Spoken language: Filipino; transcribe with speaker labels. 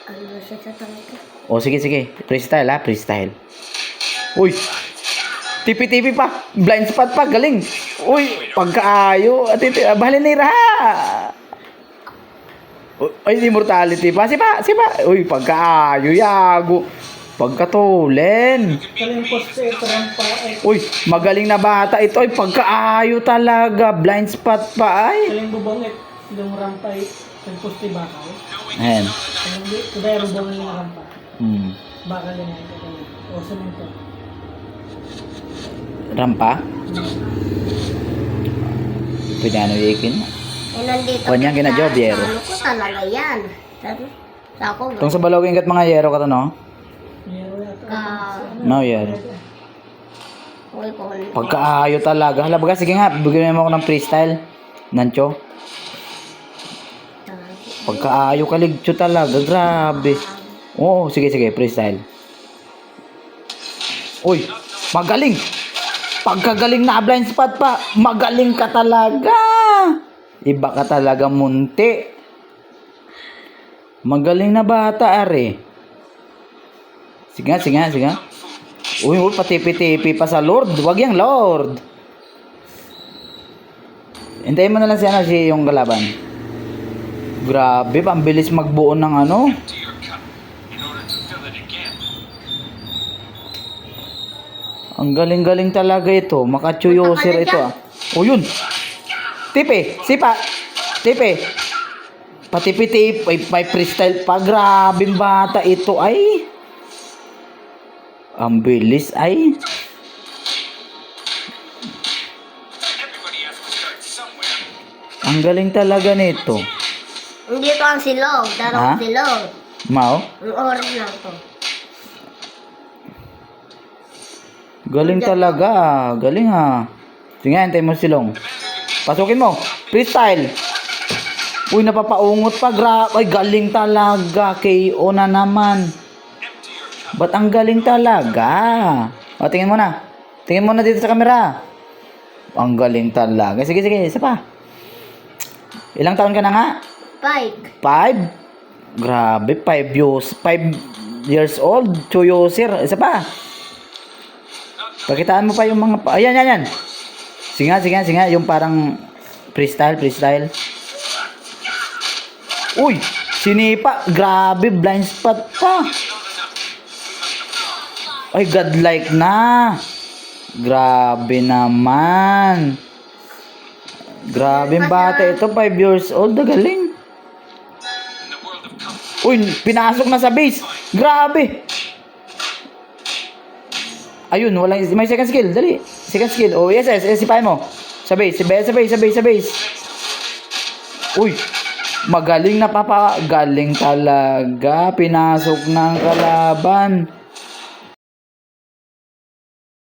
Speaker 1: Ano siya sa talaga?
Speaker 2: O, sige, sige. Freestyle, ha? Freestyle. Uy! Tipi-tipi pa! Blind spot pa! Galing! Uy! Pagkaayo! Bahalinira! Ay, immortality pa! Sipa! Sipa! Uy! Pagkaayo! Yago! Pagkatulen!
Speaker 3: Kaling poste, trampa,
Speaker 2: Uy! Magaling na bata ito! Ay, pagkaayo talaga! Blind spot pa! Ay!
Speaker 3: kaling bubangit, yung rampay, yung poste bakal.
Speaker 2: Ayan.
Speaker 3: Kaya bubangit yung rampa. Bakal yun ay kakalit. O, semento.
Speaker 2: Rampa? Pwede ano ikin?
Speaker 1: Nandito.
Speaker 2: Kanyang kina-job, yero.
Speaker 1: Ano ko talaga yan? Sa ako.
Speaker 2: Itong sa balawin kat mga yero ka to, no?
Speaker 3: Meron yata.
Speaker 2: No, yero.
Speaker 1: Uy, kung
Speaker 2: Pagkaayo talaga. Hala, baga, sige nga. Bigyan mo ako ng freestyle. Nancho. Pagkaayo kaligcho talaga. Grabe. Oo, sige, sige. Freestyle. Uy, magaling. Pagkagaling na blind spot pa. Magaling ka talaga. Iba ka talaga, munti. Magaling na bata, are. Sige nga, sige nga, sige nga. Uy, patipi-tipi pa sa Lord. Wag yang Lord. Hintayin mo na lang si yung kalaban. Grabe, pambilis magbuo ng ano. Ang galing-galing talaga ito. Makachuyoser ito, ah. O yun. Tipe, sipa. Tipe. Patipi-tip. May freestyle pa. Grabing bata ito, ay. Ang bilis, ay. Ang galing talaga nito.
Speaker 1: dito ang silog.
Speaker 2: Ha?
Speaker 1: Darong silog.
Speaker 2: Mao?
Speaker 1: Ang oras lang to.
Speaker 2: Galing talaga. Galing, ha. Sige, hintay mo silong. Pasukin mo. Freestyle. Uy, napapaungot pa. Ay, galing talaga. KO na naman. Ba't ang galing talaga? O, tingin mo na. Tingin mo na dito sa camera. Ang galing talaga. Sige, sige. Isa pa. Ilang taon ka na nga?
Speaker 1: 5.
Speaker 2: 5? Grabe. 5 years old. Chuyoser. Isa pa. Pakitaan mo pa yung mga... Ayan, yan, yan. Sige nga, sige nga, sige nga. Yung parang freestyle, freestyle. Uy! Sinipa. Grabe, blind spot pa. Ay, godlike na. Grabe naman. Grabe bata ito. 5 years old. Galing. Uy, pinasok na sa base. Grabe. Ayun, walang, may second skill, dali. Second skill. Oh, yes, sipahin mo. Sa base, sa base. Uy, magaling na papa. Galing talaga. Pinasok ng kalaban.